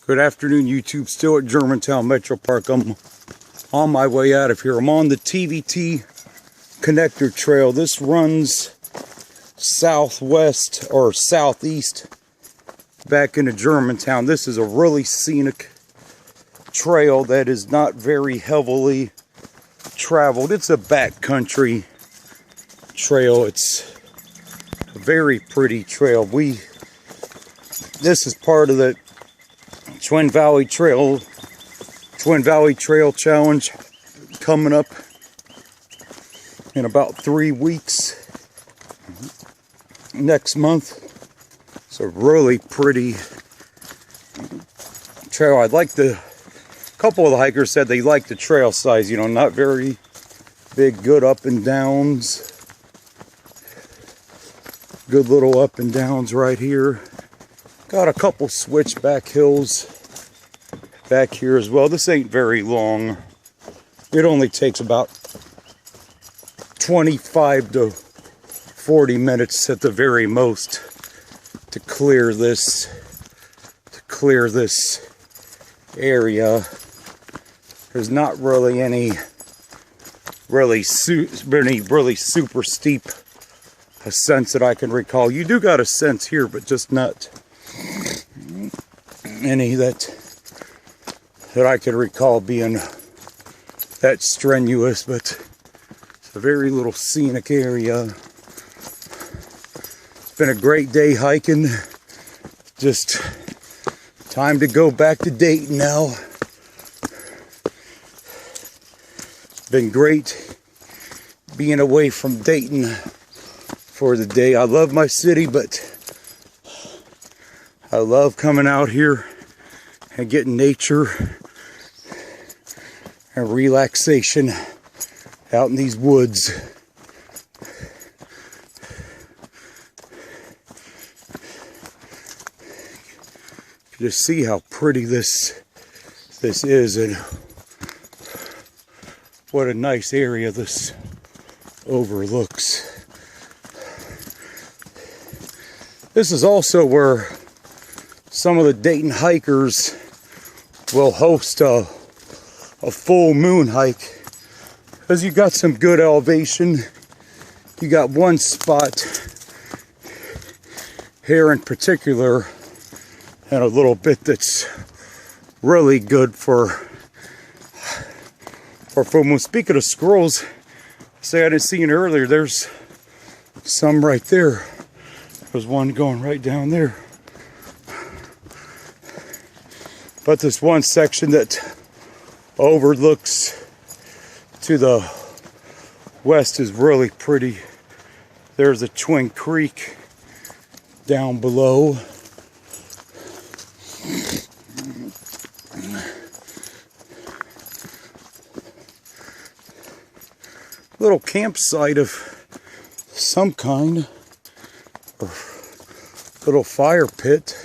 Good afternoon, YouTube. Still at Germantown MetroPark. I'm on my way out of here. I'm on the TVT connector trail. This runs southwest or southeast back into Germantown. This is a really scenic trail that is not very heavily traveled. It's a backcountry trail. It's a very pretty trail. This is part of the Twin Valley Trail Challenge coming up in about 3 weeks next month. It's a really pretty trail. A couple of the hikers said they like the trail size, you know, not very big, good up and downs. Good little up and downs right here. Got a couple switchback hills back here as well. This ain't very long. It only takes about 25 to 40 minutes at the very most to clear this area. There's not really any really super steep ascents that I can recall. You do got ascents here, but just not any that I could recall being that strenuous, but it's a very little scenic area. It's been a great day hiking. Just time to go back to Dayton now. It's been great being away from Dayton for the day. I love my city, but I love coming out here and getting nature and relaxation out in these woods. Just see how pretty this is, and what a nice area this overlooks. This is also where some of the Dayton hikers will host a full moon hike, because you got some good elevation. You got one spot here in particular, and a little bit that's really good for full moon. Speaking of squirrels, say I didn't see it earlier. There's some right there. There's one going right down there. But this one section that overlooks to the west is really pretty. There's a Twin Creek down below. Little campsite of some kind, or little fire pit.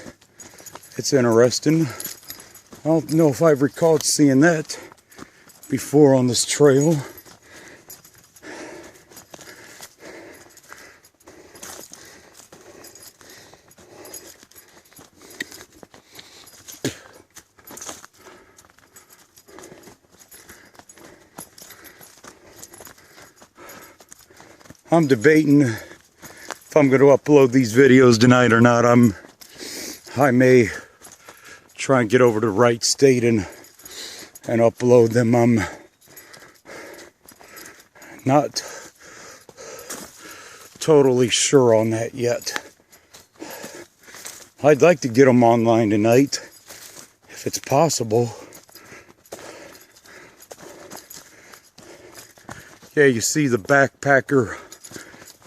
It's interesting. I don't know if I've recalled seeing that before on this trail. I'm debating if I'm going to upload these videos tonight or not. I may try and get over to Wright State and upload them. I'm not totally sure on that yet. I'd like to get them online tonight if it's possible. Yeah, you see the backpacker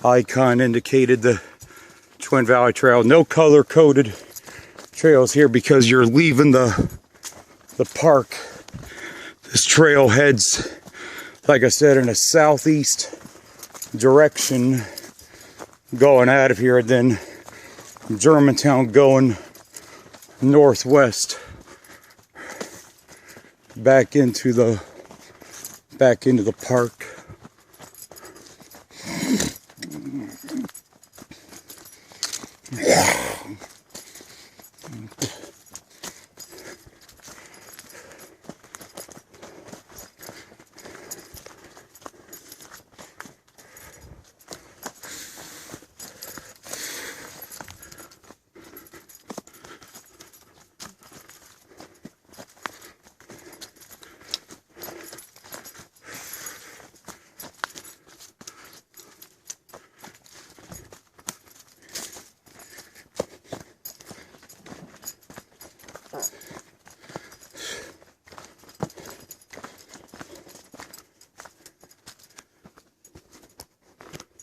icon indicated the Twin Valley Trail. No color coded trails here because you're leaving the park. This trail heads, like I said, in a southeast direction going out of here, and then from Germantown going northwest back into the park.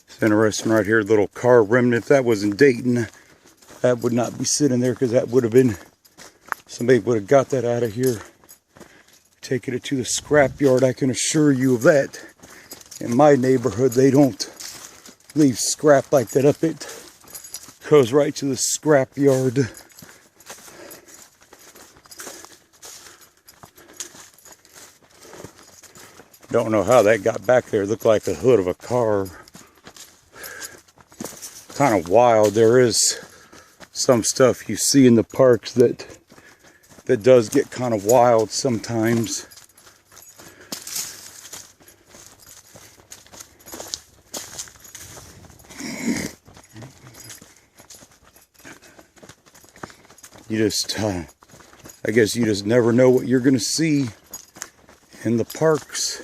It's interesting right here, little car remnant. If that was in Dayton, that would not be sitting there, because that would have been, somebody would have got that out of here, taking it to the scrap yard. I can assure you of that. In my neighborhood, they don't leave scrap like that up. It goes right to the scrap yard. Don't know how that got back there. It looked like the hood of a car. Kind of wild. There is some stuff you see in the parks that does get kind of wild sometimes. You just, I guess you just never know what you're going to see in the parks.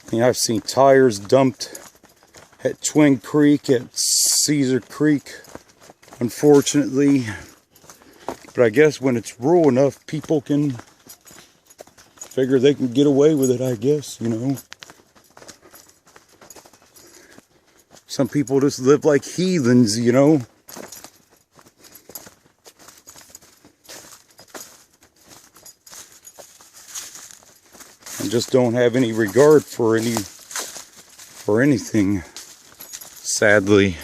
I mean, I've seen tires dumped at Twin Creek, at Caesar Creek, unfortunately. But I guess when it's rural enough, people can figure they can get away with it, I guess, you know. Some people just live like heathens, you know. And just don't have any regard for anything, sadly.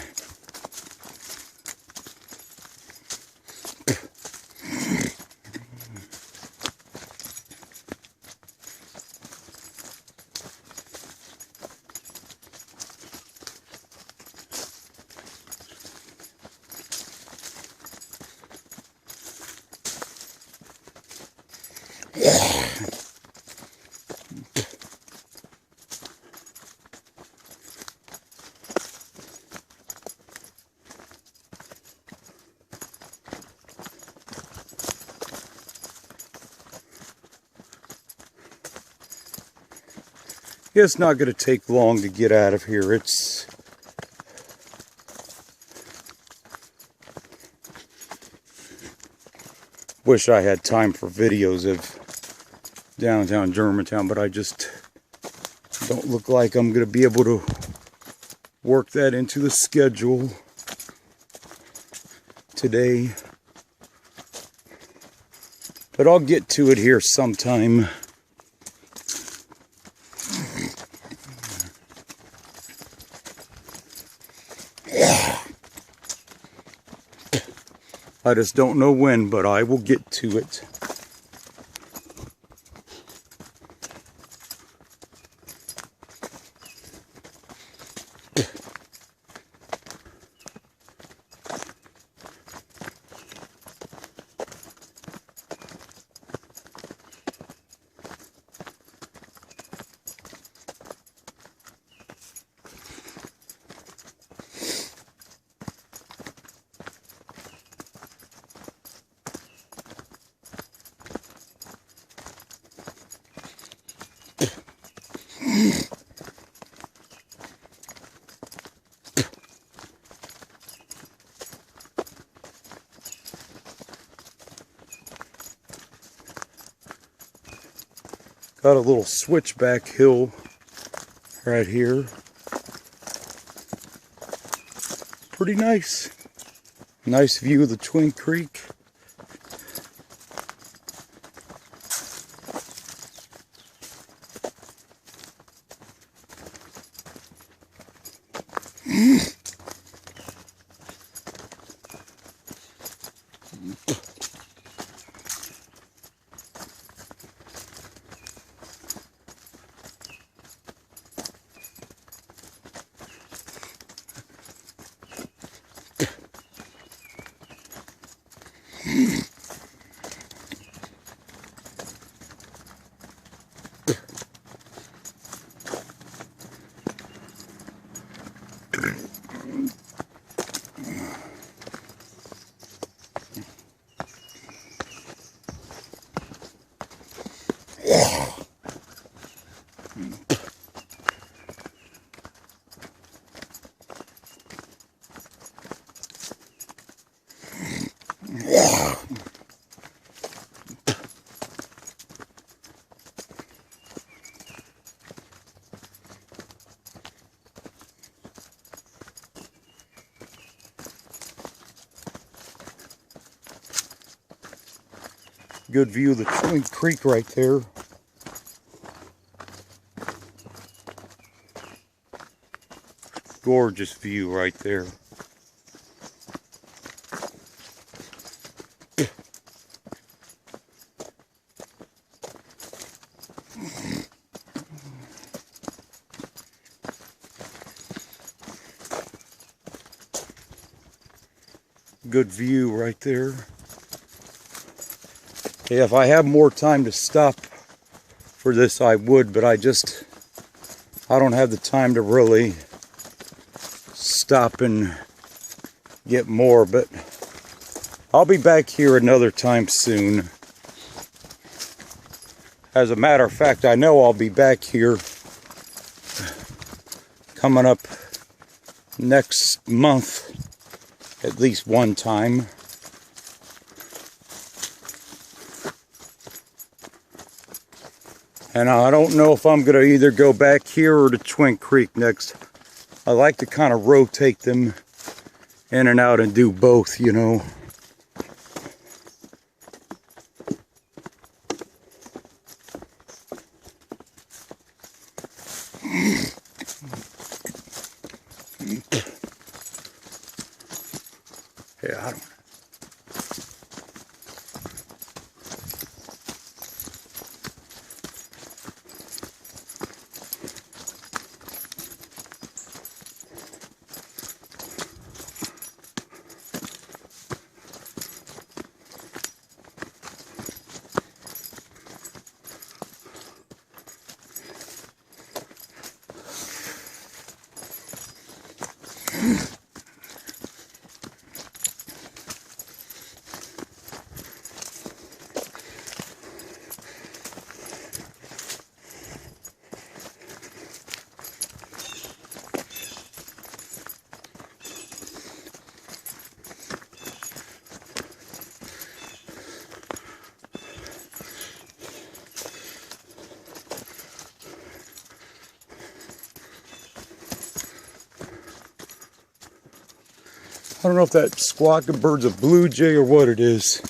Yeah, it's not going to take long to get out of here. It's wish I had time for videos of downtown Germantown, but I just don't look like I'm going to be able to work that into the schedule today. But I'll get to it here sometime. I just don't know when, but I will get to it. Got a little switchback hill right here. Pretty nice. Nice view of the Twin Creek. Yeah. Good view of the Twin Creek right there. Gorgeous view right there. Good view right there. Yeah, if I have more time to stop for this, I would, but I don't have the time to really stop and get more, but I'll be back here another time soon. As a matter of fact, I know I'll be back here coming up next month at least one time. And I don't know if I'm going to either go back here or to Twin Creek next. I like to kind of rotate them in and out and do both, you know. Yeah, I don't. I don't know if that squawking bird's a blue jay or what it is.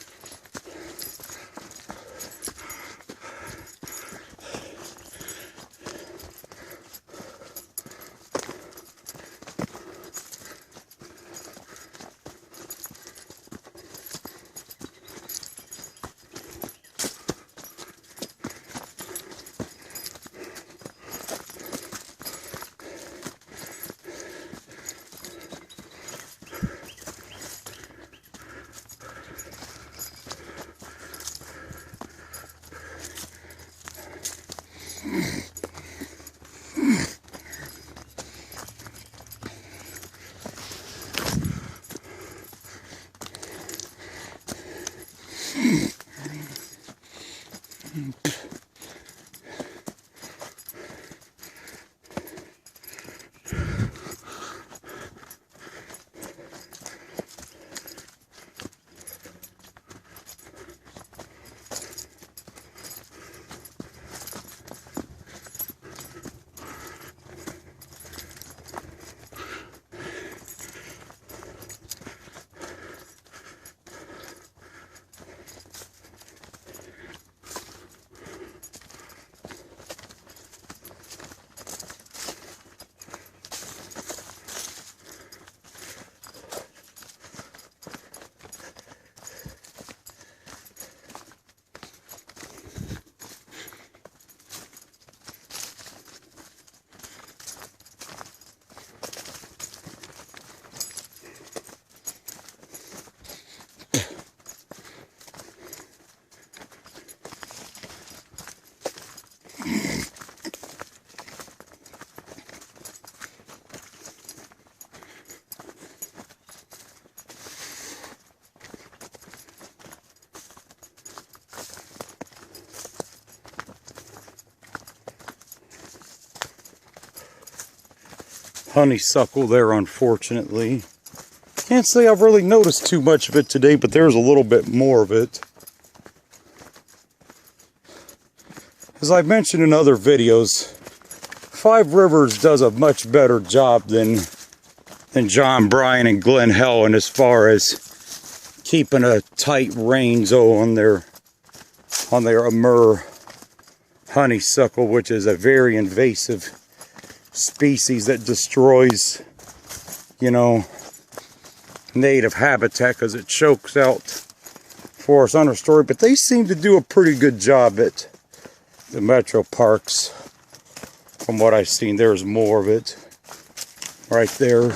Honeysuckle there, unfortunately. Can't say I've really noticed too much of it today, but there's a little bit more of it. As I've mentioned in other videos, Five Rivers does a much better job than John Bryan and Glen Helen as far as keeping a tight range on their on there a myrrh honeysuckle, which is a very invasive species that destroys, you know, native habitat because it chokes out forest understory. But they seem to do a pretty good job at the metro parks. From what I've seen, there's more of it right there.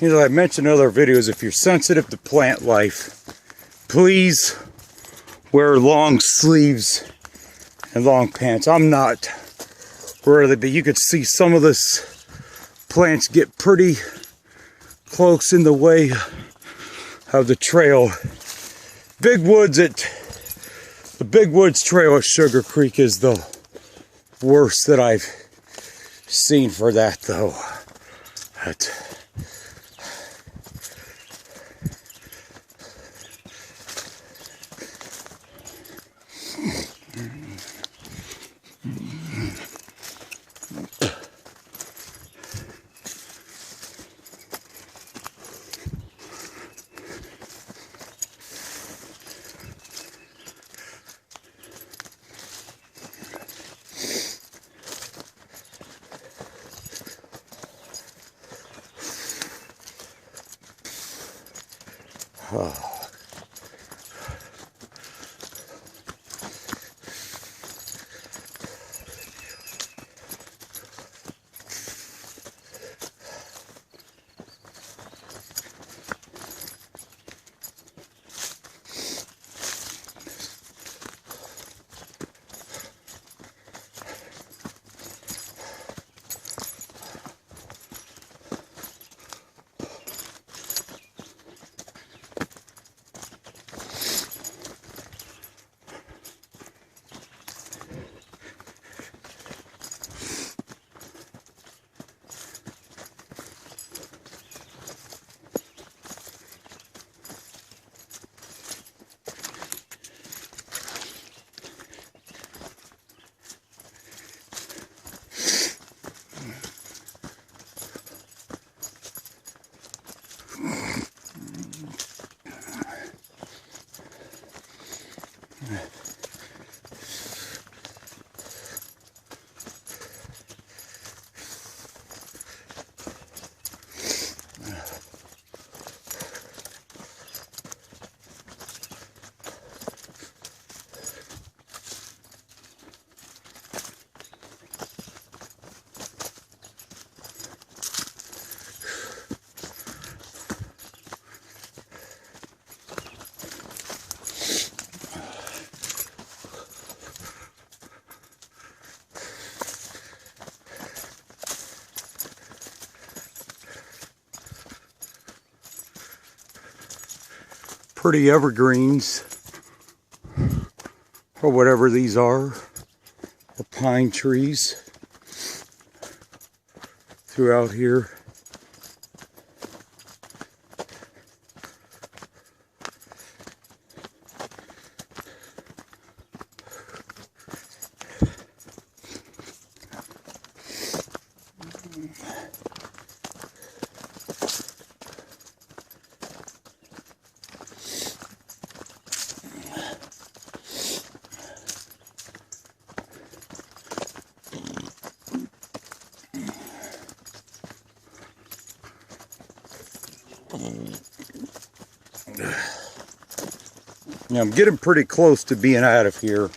You know, I mentioned in other videos, if you're sensitive to plant life, please wear long sleeves and long pants. I'm not really, but you could see some of this plants get pretty close in the way of the trail. The Big Woods Trail at Sugar Creek is the worst that I've seen for that, though. Oh. Pretty evergreens. or whatever these are pine trees throughout here. Yeah, I'm getting pretty close to being out of here.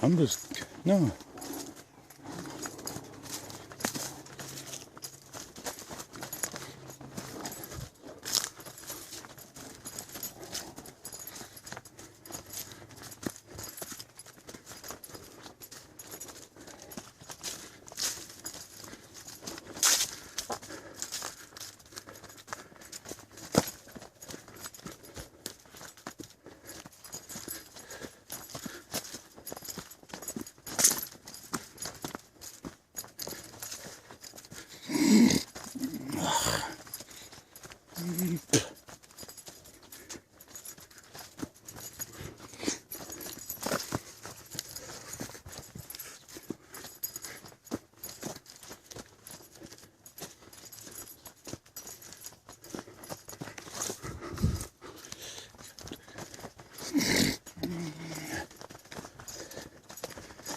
I'm just, no.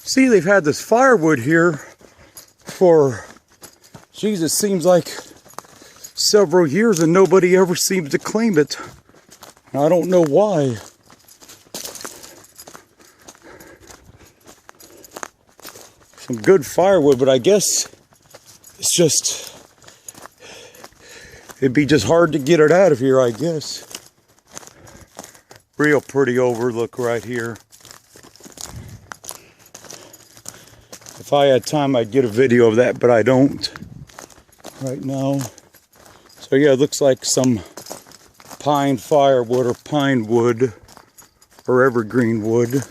See, they've had this firewood here for, geez, it seems like several years and nobody ever seems to claim it. I don't know why. Some good firewood, but I guess it's just, it'd be just hard to get it out of here, I guess. Real pretty overlook right here. If I had time, I'd get a video of that, but I don't right now. So yeah, it looks like some pine firewood or pine wood or evergreen wood.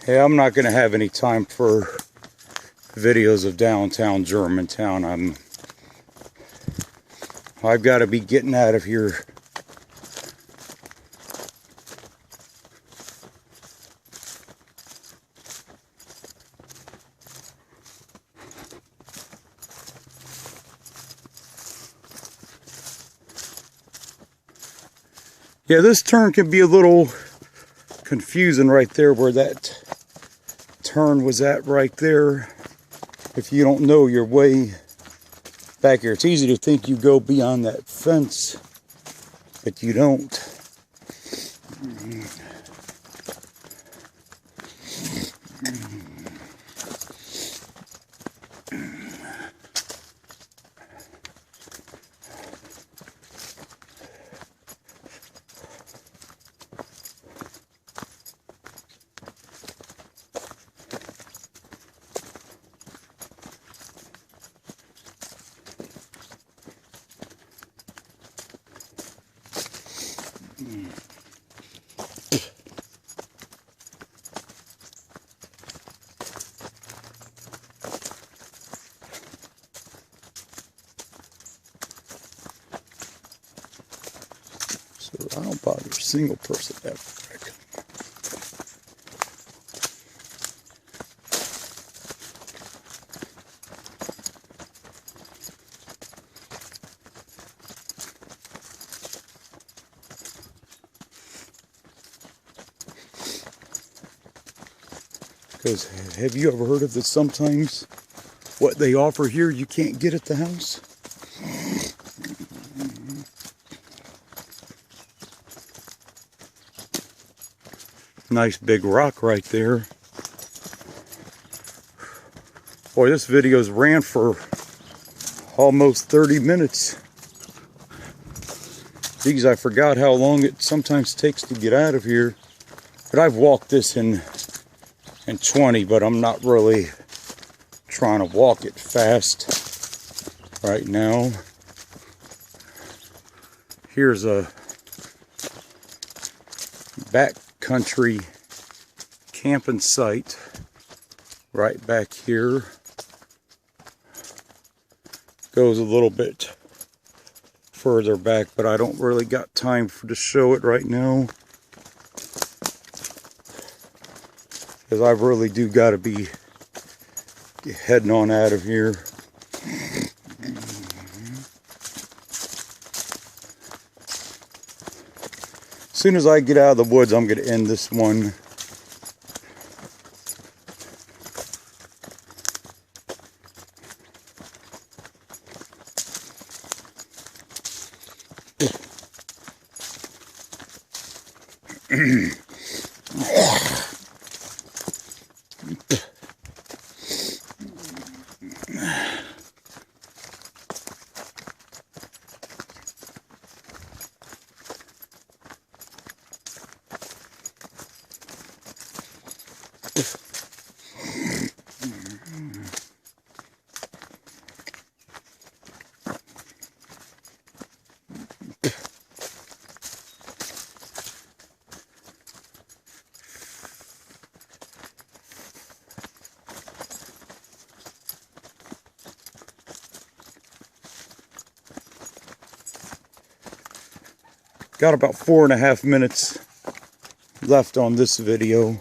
Yeah, I'm not going to have any time for videos of downtown Germantown. I've got to be getting out of here. Yeah, this turn can be a little confusing right there where that turn was at right there. if you don't know your way back here. It's easy to think you go beyond that fence, but you don't. So I don't bother a single person that quick. Because have you ever heard of this? Sometimes what they offer here you can't get at the house. Nice big rock right there. Boy, this video's ran for almost 30 minutes. Geez, I forgot how long it sometimes takes to get out of here. But I've walked this in 20, but I'm not really trying to walk it fast right now. Here's a backcountry camping site right back here. Goes a little bit further back, but I don't really got time to show it right now, because I really do got to be heading on out of here. As soon as I get out of the woods, I'm going to end this one. Got about 4.5 minutes left on this video. I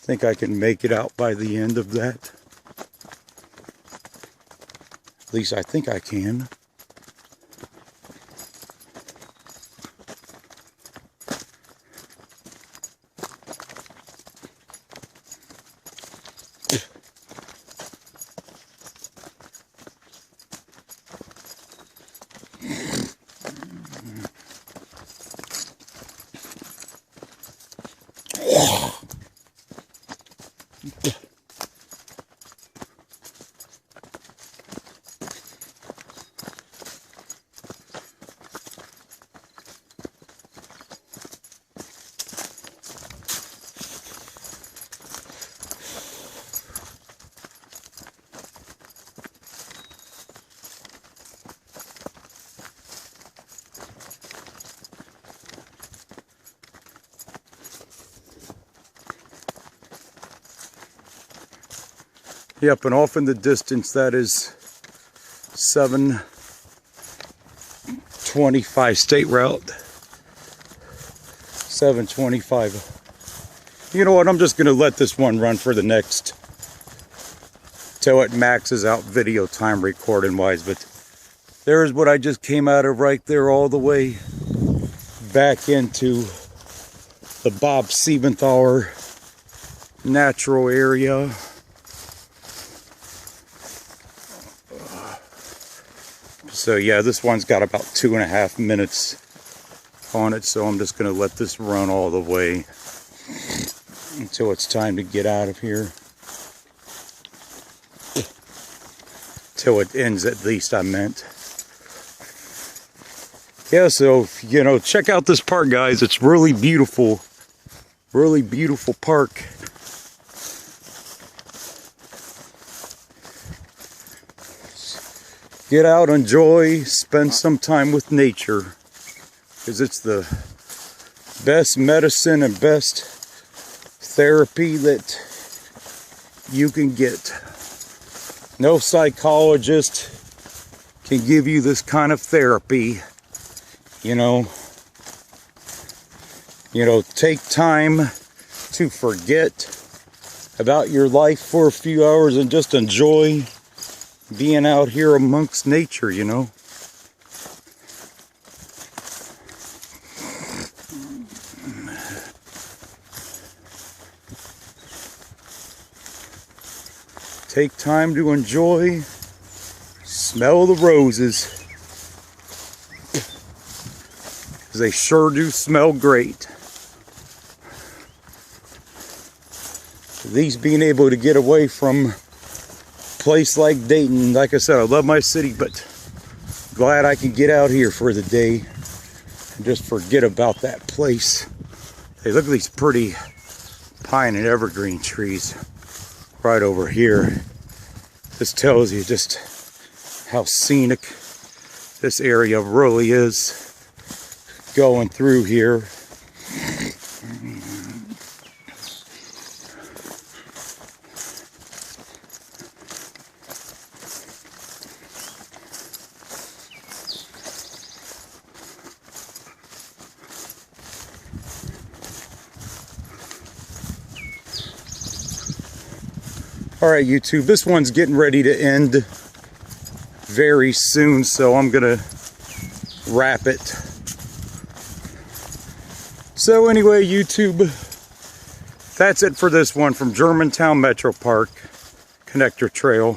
think I can make it out by the end of that. At least I think I can. Yep, and off in the distance, that is 725 State Route 725. You know what, I'm just going to let this one run for the next, till it maxes out video time recording wise. But there's what I just came out of right there, all the way back into the Bob Siebenthaler natural area. So yeah, this one's got about 2.5 minutes on it, so I'm just going to let this run all the way until it's time to get out of here. Till it ends, at least, I meant. Yeah, so, you know, check out this park, guys. It's really beautiful. Really beautiful park. Get out, enjoy, spend some time with nature. Because it's the best medicine and best therapy that you can get. No psychologist can give you this kind of therapy. You know, take time to forget about your life for a few hours and just enjoy being out here amongst nature, you know. Take time to enjoy, smell the roses. They sure do smell great. These being able to get away from a place like Dayton, like I said, I love my city, but glad I can get out here for the day and just forget about that place. Hey, look at these pretty pine and evergreen trees right over here. This tells you just how scenic this area really is. Going through here. All right, YouTube, this one's getting ready to end very soon, so I'm gonna wrap it. So anyway, YouTube, that's it for this one from Germantown MetroPark Connector Trail.